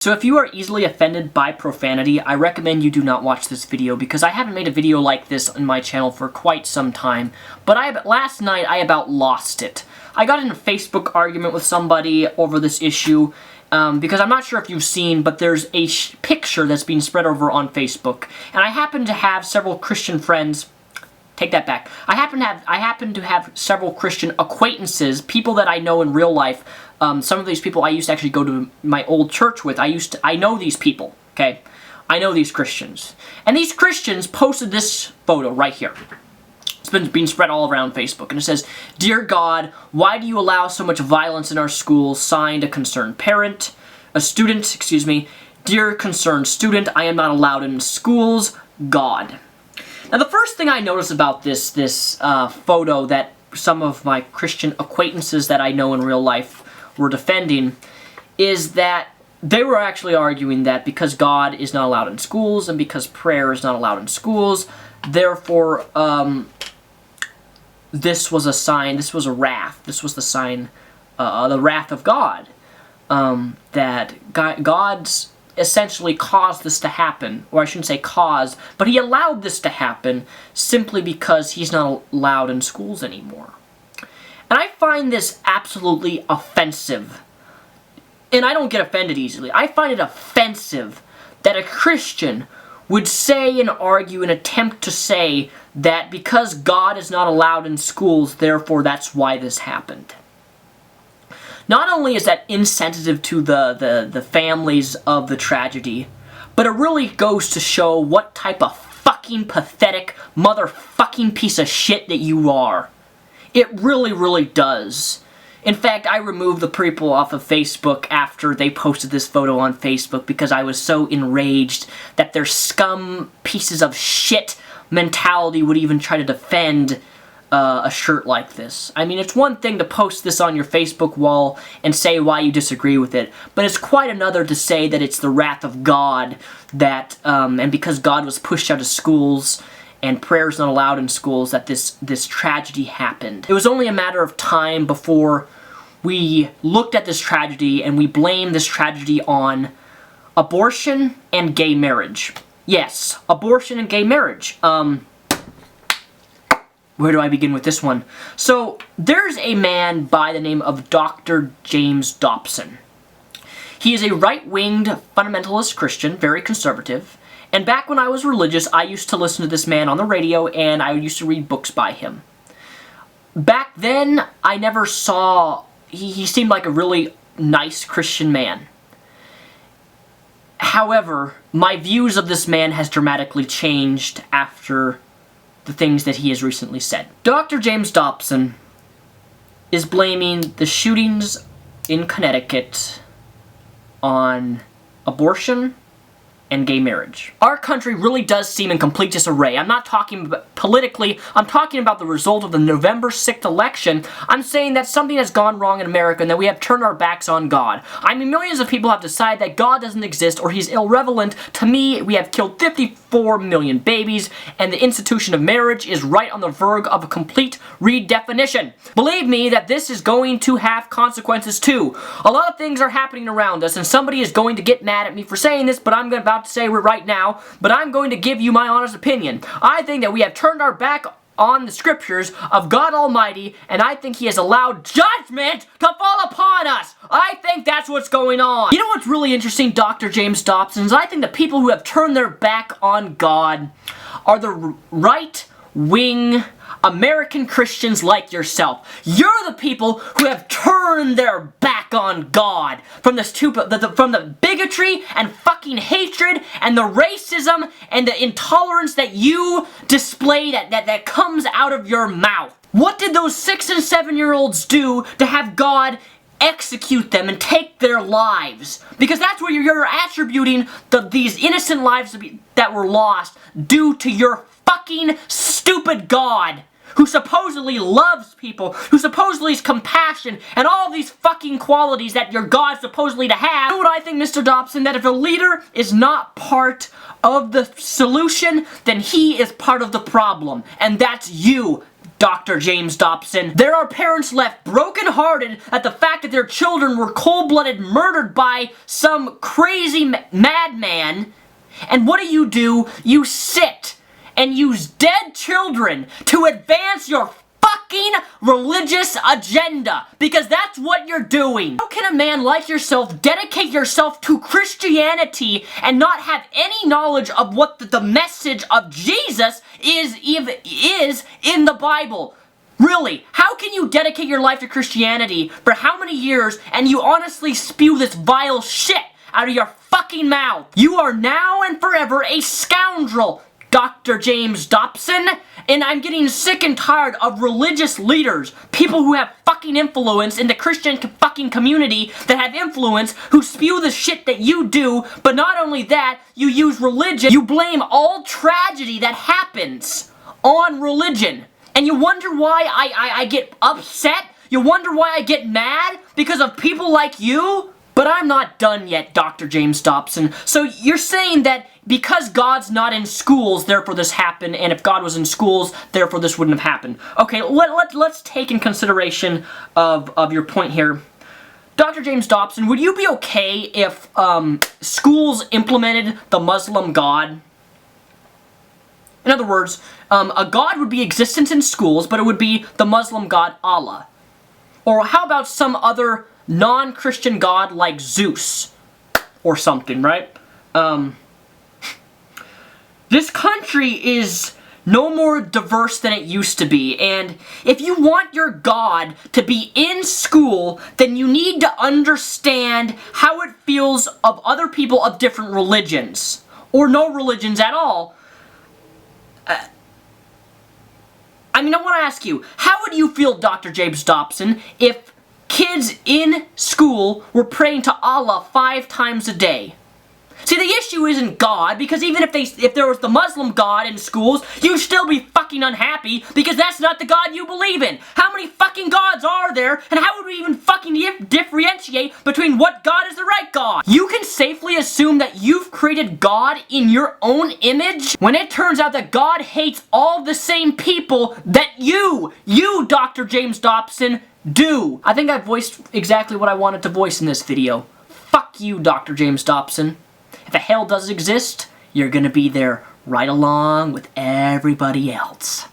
So if you are easily offended by profanity, I recommend you do not watch this video because I haven't made a video like this on my channel for quite some time. But last night I about lost it. I got in a Facebook argument with somebody over this issue because I'm not sure if you've seen, but there's a picture that's being spread over on Facebook. And I happen to have several Christian friends. Take that back. I happen to have several Christian acquaintances, people that I know in real life. Some of these people I used to actually go to my old church with. I know these people, okay? I know these Christians. And these Christians posted this photo right here. It's been being spread all around Facebook. And it says, "Dear God, why do you allow so much violence in our schools? Signed, a concerned parent. A student, excuse me. Dear concerned student, I am not allowed in schools. God." Now, the first thing I noticed about this photo that some of my Christian acquaintances that I know in real life were defending is that they were actually arguing that because God is not allowed in schools and because prayer is not allowed in schools, therefore, this was a sign, this was a wrath, this was the sign, the wrath of God, that God's essentially caused this to happen, or I shouldn't say cause, but he allowed this to happen simply because he's not allowed in schools anymore. And I find this absolutely offensive. And I don't get offended easily. I find it offensive that a Christian would say and argue and attempt to say that because God is not allowed in schools, therefore that's why this happened. Not only is that insensitive to the families of the tragedy, but it really goes to show what type of fucking pathetic motherfucking piece of shit that you are. It really, really does. In fact, I removed the people off of Facebook after they posted this photo on Facebook because I was so enraged that their scum pieces of shit mentality would even try to defend a shirt like this. I mean, it's one thing to post this on your Facebook wall and say why you disagree with it, but it's quite another to say that it's the wrath of God that, and because God was pushed out of schools and prayer is not allowed in schools, that this tragedy happened. It was only a matter of time before we looked at this tragedy and we blamed this tragedy on abortion and gay marriage. Yes, abortion and gay marriage. Where do I begin with this one? So, there's a man by the name of Dr. James Dobson. He is a right-winged fundamentalist Christian, very conservative, and back when I was religious, I used to listen to this man on the radio, and I used to read books by him. Back then, I never saw... He seemed like a really nice Christian man. However, my views of this man has dramatically changed after the things that he has recently said. Dr. James Dobson is blaming the shootings in Connecticut on abortion and gay marriage. Our country really does seem in complete disarray. I'm not talking about politically, I'm talking about the result of the November 6th election. I'm saying that something has gone wrong in America and that we have turned our backs on God. I mean, millions of people have decided that God doesn't exist or he's irrelevant. To me, we have killed 54 million babies and the institution of marriage is right on the verge of a complete redefinition. Believe me that this is going to have consequences too. A lot of things are happening around us and somebody is going to get mad at me for saying this, but I'm about to say it right now, but I'm going to give you my honest opinion. I think that we have turned our back on the scriptures of God Almighty, and I think he has allowed judgment to fall upon us. I think that's what's going on. You know what's really interesting, Dr. James Dobson, is I think the people who have turned their back on God are the right-wing American Christians like yourself. You're the people who have turned their back on God from the bigotry and fucking hatred and the racism and the intolerance that you display that comes out of your mouth. What did those 6- and 7-year-olds do to have God execute them and take their lives? Because that's where you're attributing these innocent lives that were lost due to your fucking stupid God, who supposedly loves people, who supposedly is compassion, and all these fucking qualities that your God's supposedly to have. You know what I think, Mr. Dobson? That if a leader is not part of the solution, then he is part of the problem. And that's you. Dr. James Dobson. There are parents left brokenhearted at the fact that their children were cold-blooded murdered by some crazy madman. And what do? You sit and use dead children to advance your fucking religious agenda, because that's what you're doing. How can a man like yourself dedicate yourself to Christianity and not have any knowledge of what the message of Jesus is in the Bible? Really, how can you dedicate your life to Christianity for how many years and you honestly spew this vile shit out of your fucking mouth? You are now and forever a scoundrel, Dr. James Dobson, and I'm getting sick and tired of religious leaders, people who have fucking influence in the Christian fucking community that have influence, who spew the shit that you do, but not only that, you use religion, you blame all tragedy that happens on religion, and you wonder why I get upset? You wonder why I get mad? Because of people like you? But I'm not done yet, Dr. James Dobson. So you're saying that because God's not in schools, therefore this happened, and if God was in schools, therefore this wouldn't have happened. Okay, let's take in consideration of your point here. Dr. James Dobson, would you be okay if schools implemented the Muslim God? In other words, a God would be existent in schools, but it would be the Muslim God Allah. Or how about some other non-Christian god like Zeus or something, right? This country is no more diverse than it used to be, and if you want your God to be in school, then you need to understand how it feels of other people of different religions, or no religions at all. I mean, I want to ask you, how would you feel, Dr. James Dobson, if kids in school were praying to Allah 5 times a day? See, the issue isn't God, because even if there was the Muslim God in schools, you'd still be fucking unhappy, because that's not the God you believe in. How many fucking gods are there, and how would we even fucking differentiate between what God is the right God? You can safely assume that you've created God in your own image, when it turns out that God hates all the same people that you, Dr. James Dobson, do. I think I voiced exactly what I wanted to voice in this video. Fuck you, Dr. James Dobson. If a hell does exist, you're gonna be there right along with everybody else.